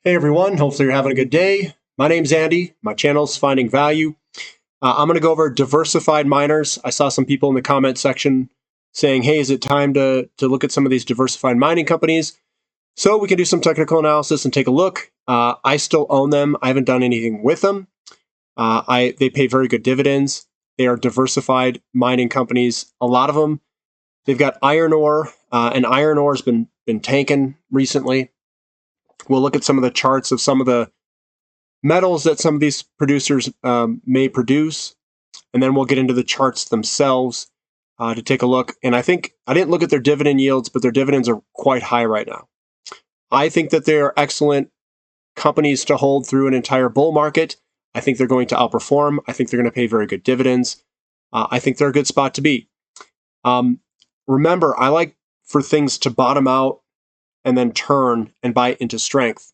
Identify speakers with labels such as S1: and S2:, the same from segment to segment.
S1: Hey everyone, hopefully you're having a good day. My name's Andy. My channel's Finding Value. I'm going to go over diversified miners. I saw some people in the comment section saying, hey, is it time to look at some of these diversified mining companies? So we can do some technical analysis and take a look. I still own them. I haven't done anything with them. They pay very good dividends. They are diversified mining companies. A lot of them, they've got iron ore, and iron ore has been tanking recently. We'll look at some of the charts of some of the metals that some of these producers may produce, and then we'll get into the charts themselves to take a look. And I think I didn't look at their dividend yields, but their dividends are quite high right now. I think that they are excellent companies to hold through an entire bull market. I think they're going to outperform. I think they're going to pay very good dividends. I think they're a good spot to be. Remember, I like for things to bottom out and then turn and buy into strength.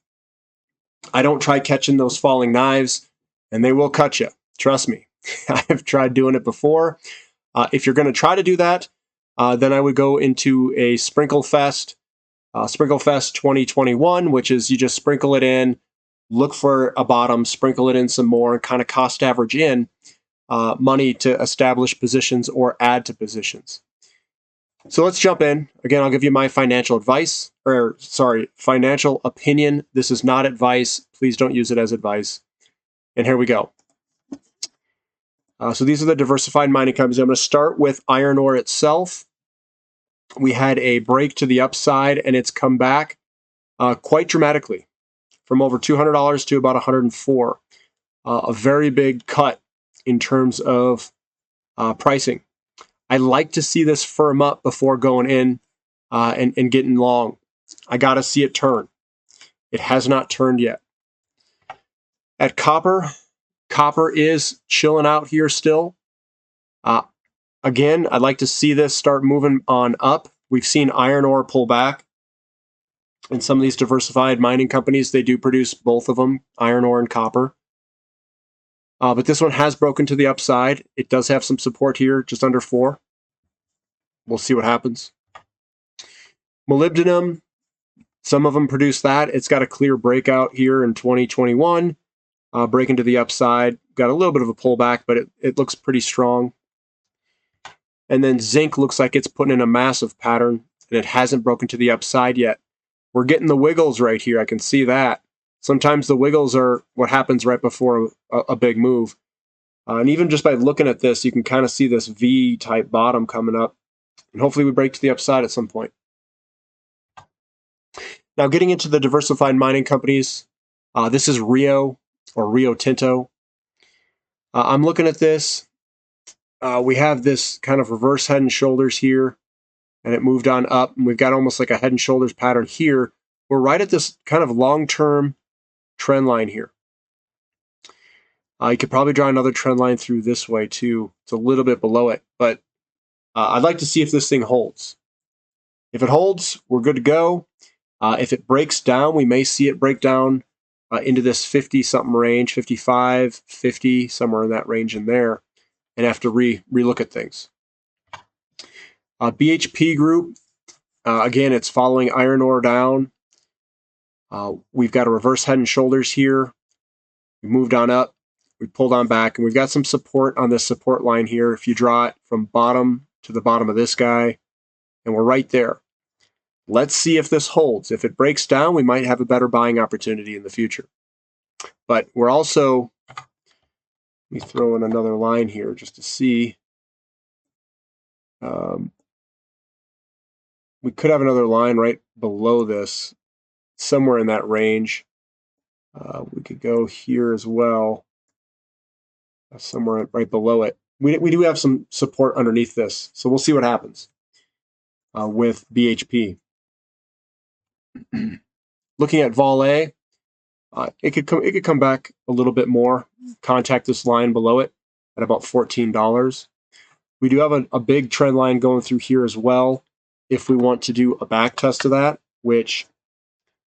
S1: I don't try catching those falling knives, and they will cut you. Trust me. I've tried doing it before. If you're going to try to do that, then I would go into a Sprinkle Fest 2021, which is you just sprinkle it in, look for a bottom, sprinkle it in some more, and kind of cost average in money to establish positions or add to positions. So let's jump in. Again, I'll give you my financial opinion. This is not advice. Please don't use it as advice. And here we go. So these are the diversified mining companies. I'm going to start with iron ore itself. We had a break to the upside, and it's come back quite dramatically from over $200 to about $104. A very big cut in terms of pricing. I like to see this firm up before going in and getting long. I got to see it turn. It has not turned yet. At copper is chilling out here still. Again, I'd like to see this start moving on up. We've seen iron ore pull back. And some of these diversified mining companies, they do produce both of them, iron ore and copper. But this one has broken to the upside. It does have some support here, just under 4. We'll see what happens. Molybdenum, some of them produce that. It's got a clear breakout here in 2021, breaking to the upside. Got a little bit of a pullback, but it looks pretty strong. And then zinc looks like it's putting in a massive pattern, and it hasn't broken to the upside yet. We're getting the wiggles right here. I can see that. Sometimes the wiggles are what happens right before a big move. And even just by looking at this, you can kind of see this V-type bottom coming up. And hopefully we break to the upside at some point. Now getting into the diversified mining companies, this is Rio Tinto. I'm looking at this. We have this kind of reverse head and shoulders here, and it moved on up, and we've got almost like a head and shoulders pattern here. We're right at this kind of long-term trend line here. You could probably draw another trend line through this way too. It's a little bit below it, but I'd like to see if this thing holds. If it holds, we're good to go. If it breaks down, we may see it break down into this 50-something range, 55, 50, somewhere in that range in there, and have to relook at things. Bhp Group, again, it's following iron ore down. We've got a reverse head and shoulders here. We moved on up. We pulled on back, and we've got some support on this support line here. If you draw it from bottom to the bottom of this guy, and we're right there. Let's see if this holds. If it breaks down, we might have a better buying opportunity in the future. But we're also, let me throw in another line here just to see. We could have another line right below this, somewhere in that range. We could go here as well, somewhere right below it. We do have some support underneath this, so we'll see what happens with BHP. Looking at Vol A, it could come back a little bit more, contact this line below it at about $14. We do have a big trend line going through here as well if we want to do a back test of that, which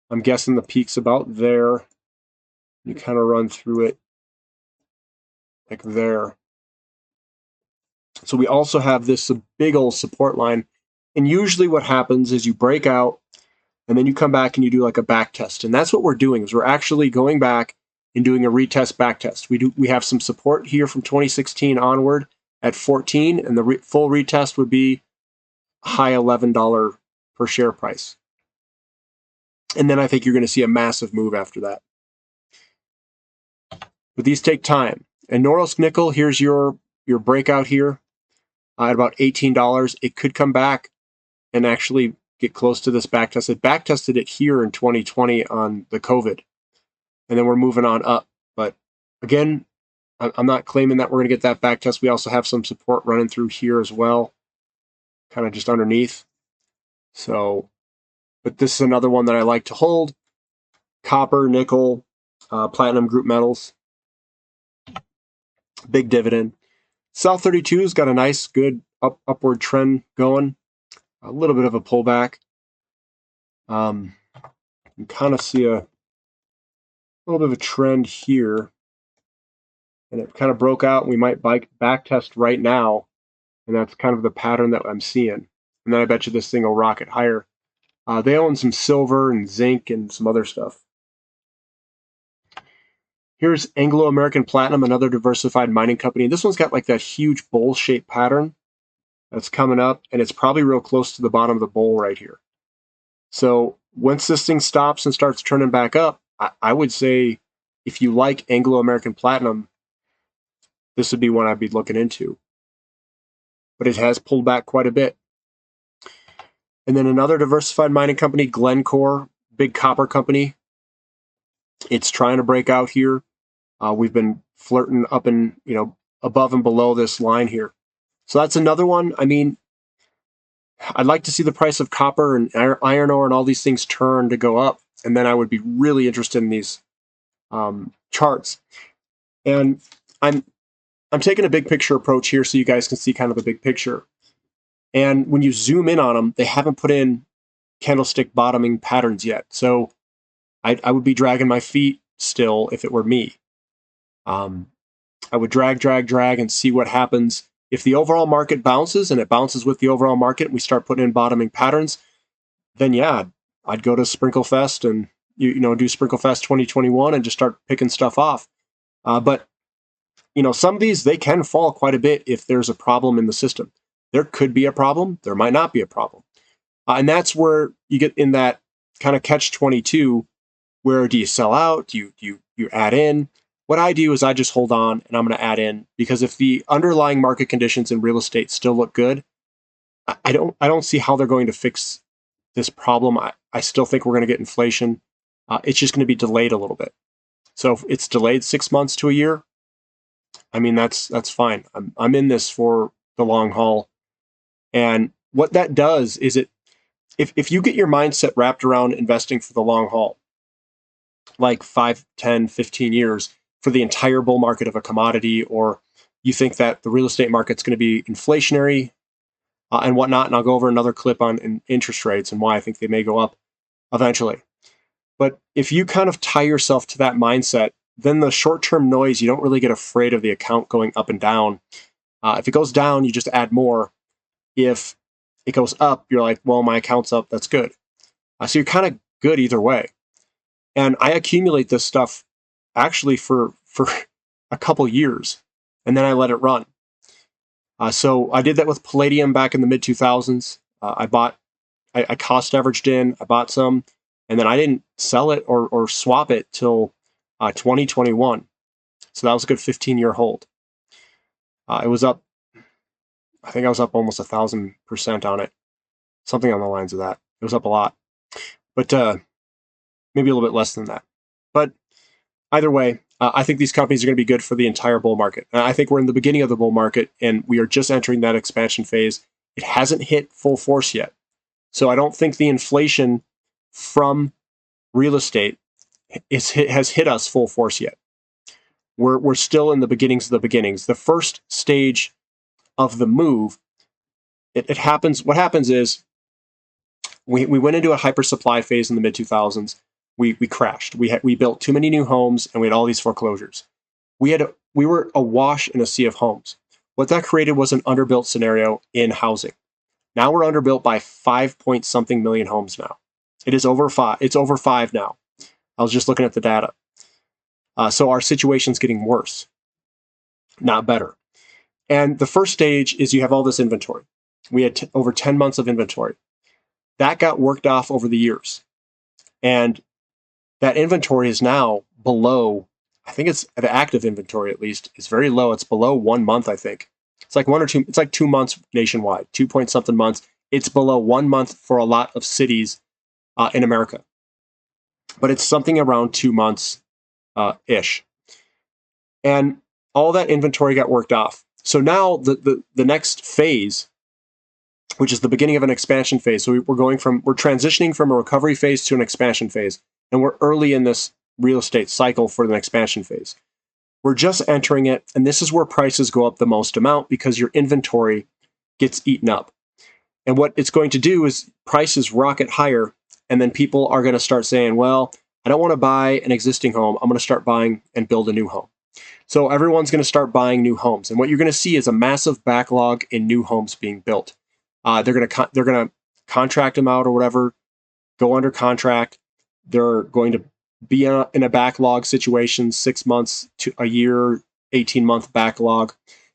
S1: I'm guessing the peak's about there. You kind of run through it like there. So we also have this big old support line. And usually what happens is you break out, and then you come back and you do like a back test. And that's what we're doing, is we're actually going back and doing a retest back test. We have some support here from 2016 onward at 14, and the full retest would be high $11 per share price. And then I think you're going to see a massive move after that. But these take time. And Norilsk Nickel, here's your breakout here at about $18. It could come back and actually get close to this back test. It back tested it here in 2020 on the COVID. And then we're moving on up. But again, I'm not claiming that we're going to get that back test. We also have some support running through here as well, kind of just underneath. So, but this is another one that I like to hold. Copper, nickel, platinum group metals. Big dividend. South 32's got a nice, good upward trend going. A little bit of a pullback. You can kind of see a little bit of a trend here. And it kind of broke out, and we might back test right now. And that's kind of the pattern that I'm seeing. And then I bet you this thing will rocket higher. They own some silver and zinc and some other stuff. Here's Anglo-American Platinum, another diversified mining company. This one's got like that huge bowl-shaped pattern that's coming up, and it's probably real close to the bottom of the bowl right here. So once this thing stops and starts turning back up, I would say if you like Anglo-American Platinum, this would be one I'd be looking into. But it has pulled back quite a bit. And then another diversified mining company, Glencore, big copper company. It's trying to break out here. We've been flirting up and, above and below this line here. So that's another one. I mean, I'd like to see the price of copper and iron ore and all these things turn to go up. And then I would be really interested in these charts. And I'm taking a big picture approach here so you guys can see kind of the big picture. And when you zoom in on them, they haven't put in candlestick bottoming patterns yet. So I would be dragging my feet still if it were me. I would drag, and see what happens. If the overall market bounces and it bounces with the overall market and we start putting in bottoming patterns, then yeah, I'd go to Sprinkle Fest and do Sprinkle Fest 2021 and just start picking stuff off. But some of these, they can fall quite a bit if there's a problem in the system. There could be a problem. There might not be a problem. And that's where you get in that kind of catch-22, where do you sell out? Do you add in? What I do is I just hold on and I'm going to add in, because if the underlying market conditions in real estate still look good, I don't see how they're going to fix this problem. I still think we're going to get inflation. It's just going to be delayed a little bit. So if it's delayed 6 months to a year, I mean, that's fine. I'm in this for the long haul. And what that does is if you get your mindset wrapped around investing for the long haul, like 5, 10, 15 years for the entire bull market of a commodity, or you think that the real estate market's going to be inflationary and whatnot, and I'll go over another clip on interest rates and why I think they may go up eventually. But if you kind of tie yourself to that mindset, then the short-term noise, you don't really get afraid of the account going up and down. If it goes down, you just add more. If it goes up, you're like, well, my account's up, that's good. So you're kind of good either way. And I accumulate this stuff actually for a couple years, and then I let it run. So I did that with palladium back in the mid-2000s. I cost averaged in, I bought some, and then I didn't sell it or swap it till 2021. So that was a good 15-year hold. It was up, I think I was up almost 1,000% on it. Something on the lines of that. It was up a lot. But maybe a little bit less than that. But either way, I think these companies are going to be good for the entire bull market. I think we're in the beginning of the bull market, and we are just entering that expansion phase. It hasn't hit full force yet. So I don't think the inflation from real estate has hit us full force yet. We're still in the beginnings of the beginnings. The first stage of the move, it happens. What happens is we went into a hyper supply phase in the mid 2000s. We crashed. We built too many new homes, and we had all these foreclosures. We were awash in a sea of homes. What that created was an underbuilt scenario in housing. Now we're underbuilt by 5 point something million homes now. It is over 5. It's over 5 now. I was just looking at the data. So our situation's getting worse, not better. And the first stage is you have all this inventory. We had over 10 months of inventory. That got worked off over the years. And that inventory is now below, I think it's the active inventory at least, is very low. It's below 1 month, I think. It's like 1 or 2, it's like 2 months nationwide, 2 point something months. It's below 1 month for a lot of cities in America. But it's something around 2 months ish. And all that inventory got worked off. So now the next phase, which is the beginning of an expansion phase. So we're transitioning from a recovery phase to an expansion phase. And we're early in this real estate cycle for the expansion phase. We're just entering it. And this is where prices go up the most amount because your inventory gets eaten up. And what it's going to do is prices rocket higher. And then people are going to start saying, well, I don't want to buy an existing home. I'm going to start buying and build a new home. So everyone's going to start buying new homes. And what you're going to see is a massive backlog in new homes being built. They're going to contract them out or whatever, go under contract. They're going to be in a backlog situation, 6 months to a year, 18-month backlog.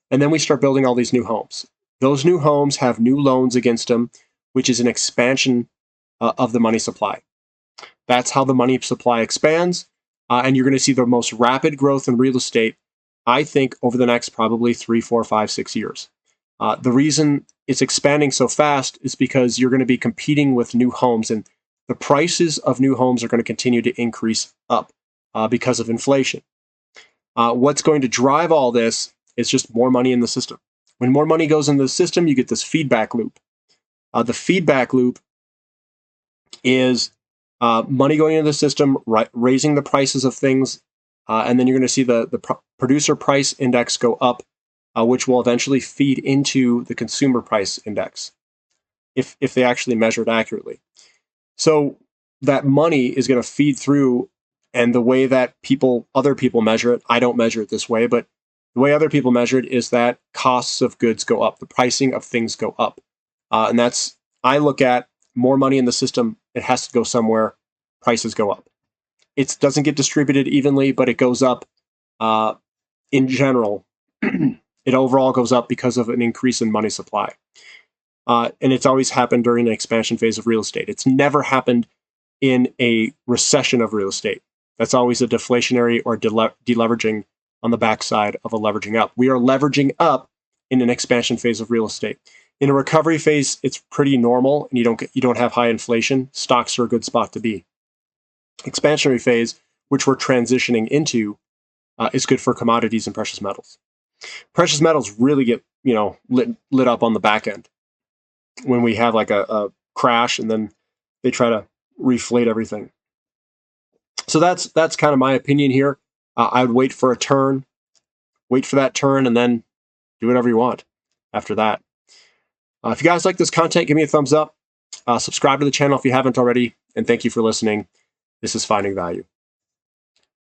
S1: And then we start building all these new homes. Those new homes have new loans against them, which is an expansion of the money supply. That's how the money supply expands. And you're going to see the most rapid growth in real estate, I think, over the next probably 3, 4, 5, 6 years. The reason it's expanding so fast is because you're going to be competing with new homes, and the prices of new homes are going to continue to increase up because of inflation. What's going to drive all this is just more money in the system. When more money goes into the system, you get this feedback loop. The feedback loop is money going into the system, raising the prices of things, and then you're going to see the producer price index go up, which will eventually feed into the consumer price index, if they actually measure it accurately. So that money is going to feed through, and the way that other people measure it, I don't measure it this way, but the way other people measure it is that costs of goods go up, the pricing of things go up. And I look at more money in the system, it has to go somewhere, prices go up. It doesn't get distributed evenly, but it goes up in general. It overall goes up because of an increase in money supply. And it's always happened during an expansion phase of real estate. It's never happened in a recession of real estate. That's always a deflationary or deleveraging on the backside of a leveraging up. We are leveraging up in an expansion phase of real estate. In a recovery phase, it's pretty normal, and you don't have high inflation. Stocks are a good spot to be. Expansionary phase, which we're transitioning into, is good for commodities and precious metals. Precious metals really get lit up on the back end when we have like a crash, and then they try to reflate everything. So that's kind of my opinion here. I would wait for that turn, and then do whatever you want after that. If you guys like this content, give me a thumbs up. Subscribe to the channel if you haven't already, and thank you for listening. This is Finding Value.